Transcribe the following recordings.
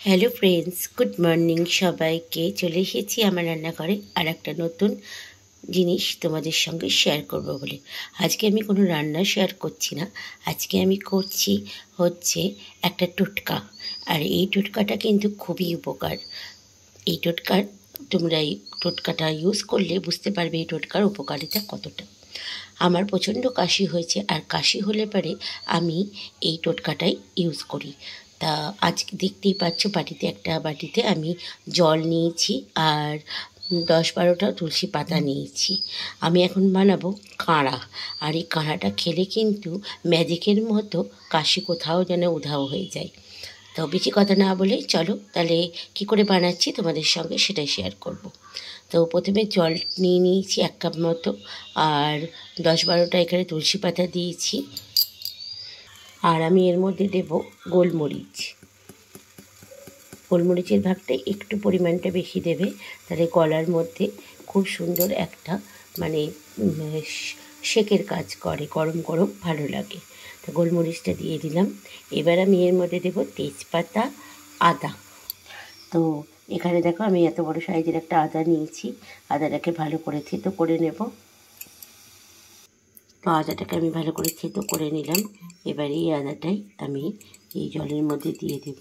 Hello friends, good morning সবাইকে। চলে এসেছি আমার রান্নাঘরে আর একটা নতুন জিনিস তোমাদের সঙ্গে শেয়ার করব বলে। আজকে আমি কোনো রান্না শেয়ার করছি না, আজকে আমি করছি হচ্ছে একটা টোটকা। আর এই টোটকাটা কিন্তু খুবই উপকার। এই তোমরা এই টোটকাটা ইউজ করলে বুঝতে পারবে এই টোটকার উপকারিতা কতটা। আমার প্রচণ্ড কাশি হয়েছে, আর কাশি হলে পরে আমি এই টোটকাটাই ইউজ করি। তা আজকে দেখতেই পাচ্ছ একটা বাটিতে আমি জল নিয়েছি আর 10-12টা তুলসী পাতা নিয়েছি। আমি এখন বানাবো কাঁড়া, আর এই কাঁড়াটা খেলে কিন্তু ম্যাজিকের মতো কাশি কোথাও যেন উধাও হয়ে যায়। তো বেশি কথা না বলে চলো তাহলে কী করে বানাচ্ছি তোমাদের সঙ্গে সেটাই শেয়ার করব। তো প্রথমে জল নিয়ে নিয়েছি 1 কাপ মতো, আর 10-12টা এখানে তুলসী পাতা দিয়েছি। আর আমি এর মধ্যে দেব গোলমরিচ। গোলমরিচের ভাগটা একটু পরিমাণটা বেশি দেবে, তাহলে গলার মধ্যে খুব সুন্দর একটা শেকের কাজ করে, গরম গরম ভালো লাগে। তো গোলমরিচটা দিয়ে দিলাম। এবার আমি এর মধ্যে দেব তেজপাতা, আদা। তো এখানে দেখো আমি এত বড় সাইজের একটা আদা নিয়েছি, আদাটাকে ভালো করে থেতো করে নেব। তো আদাটাকে আমি ভালো করে থেতো করে নিলাম। এবার এই আদাটাই আমি এই জলের মধ্যে দিয়ে দেব।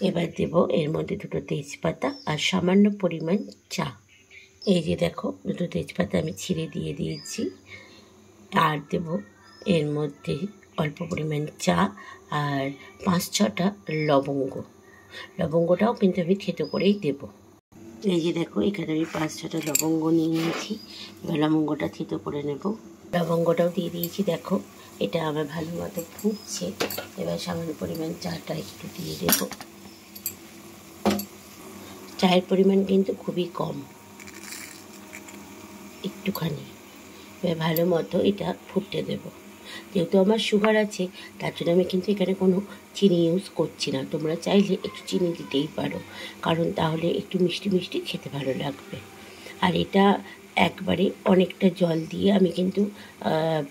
এবার দেব এর মধ্যে 2টো তেজপাতা আর সামান্য পরিমাণ চা। এই যে দেখো 2টো তেজপাতা আমি ছিঁড়ে দিয়ে দিয়েছি। আর দেব এর মধ্যে অল্প পরিমাণ চা আর 5-6টা লবঙ্গ। লবঙ্গটাও কিন্তু আমি থেতো করেই দেব। এই যে দেখো এখানে আমি 5-6টা লবঙ্গ নিয়ে নিয়েছি। এবার লবঙ্গটা থেতো করে নেব। লবঙ্গটাও দিয়ে দিয়েছি। দেখো এটা আমার ভালো মতো ফুটছে। এবার সামান্য পরিমাণ চাটা একটু দিয়ে দেব। চায়ের পরিমাণ কিন্তু খুবই কম, একটুখানি। এবার ভালো মতো এটা ফুটতে দেব। যেহেতু আমার সুগার আছে তার জন্য আমি কিন্তু এখানে কোনো চিনি ইউজ করছি না। তোমরা চাইলে একটু চিনি দিতেই পারো, কারণ তাহলে একটু মিষ্টি মিষ্টি খেতে ভালো লাগবে। আর এটা একবারে অনেকটা জল দিয়ে আমি কিন্তু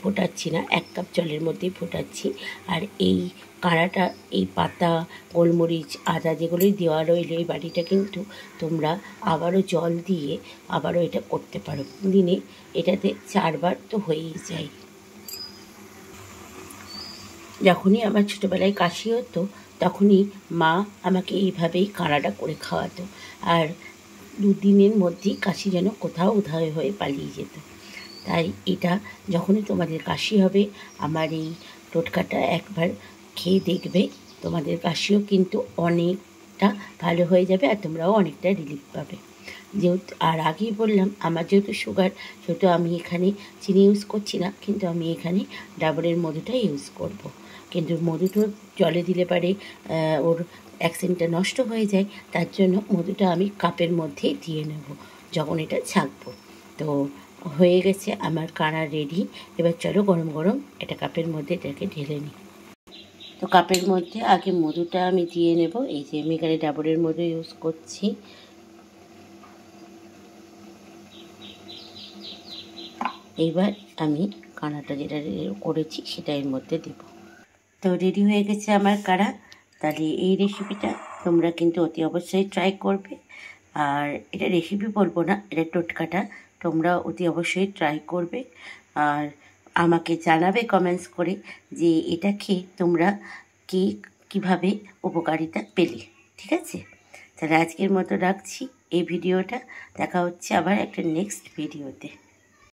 ফোটাচ্ছি না, 1 কাপ জলের মধ্যেই ফোটাচ্ছি। আর এই কাঁড়াটা, এই পাতা, গোলমরিচ, আদা যেগুলোই দেওয়া রইল, এই বাটিটা কিন্তু তোমরা আবারও জল দিয়ে আবারও এটা করতে পারো। দিনে এটাতে 4 বার তো হয়েই যায়। যখনই আমার ছোটোবেলায় কাশি হতো তখনই মা আমাকে এইভাবেই কাঁড়াটা করে খাওয়াতো, আর 2 দিনের মধ্যেই কাশি যেন কোথাও উধাও হয়ে পালিয়ে যেত। তাই এটা যখনই তোমাদের কাশি হবে আমার এই টোটকাটা একবার খেয়ে দেখবে, তোমাদের কাশিও কিন্তু অনেকটা ভালো হয়ে যাবে আর তোমরাও অনেকটা রিলিফ পাবে। যেহেতু আর আগেই বললাম আমার যেহেতু সুগার, সেহেতু আমি এখানে চিনি ইউজ করছি না, কিন্তু আমি এখানে ডাবরের মধুটা ইউজ করব। কিন্তু মধুটা জলে দিলে পারে ওর অ্যাকসেন্টটা নষ্ট হয়ে যায়, তার জন্য মধুটা আমি কাপের মধ্যেই দিয়ে নেব যখন এটা ছাঁকবো। তো হয়ে গেছে আমার কাঁড়া রেডি। এবার চলো গরম গরম এটা কাপের মধ্যে এটাকে ঢেলে নিই। তো কাপের মধ্যে আগে মধুটা আমি দিয়ে নেব। এই যে আমি এখানে ডাবরের মধু ইউজ করছি। এইবার আমি কাঁড়াটা যেটা করেছি সেটা এর মধ্যে দেব। তো রেডি হয়ে গেছে আমার কাঁড়া। তাহলে এই রেসিপিটা তোমরা কিন্তু অতি অবশ্যই ট্রাই করবে। আর এটা রেসিপি বলবো না, এটা টোটকাটা তোমরা অতি অবশ্যই ট্রাই করবে। আর আমাকে জানাবে কমেন্টস করে যে এটা খেয়ে তোমরা কীভাবে উপকারিতা পেলে। ঠিক আছে, তাহলে আজকের মতো রাখছি এই ভিডিওটা। দেখা হচ্ছে আবার একটা নেক্সট ভিডিওতে।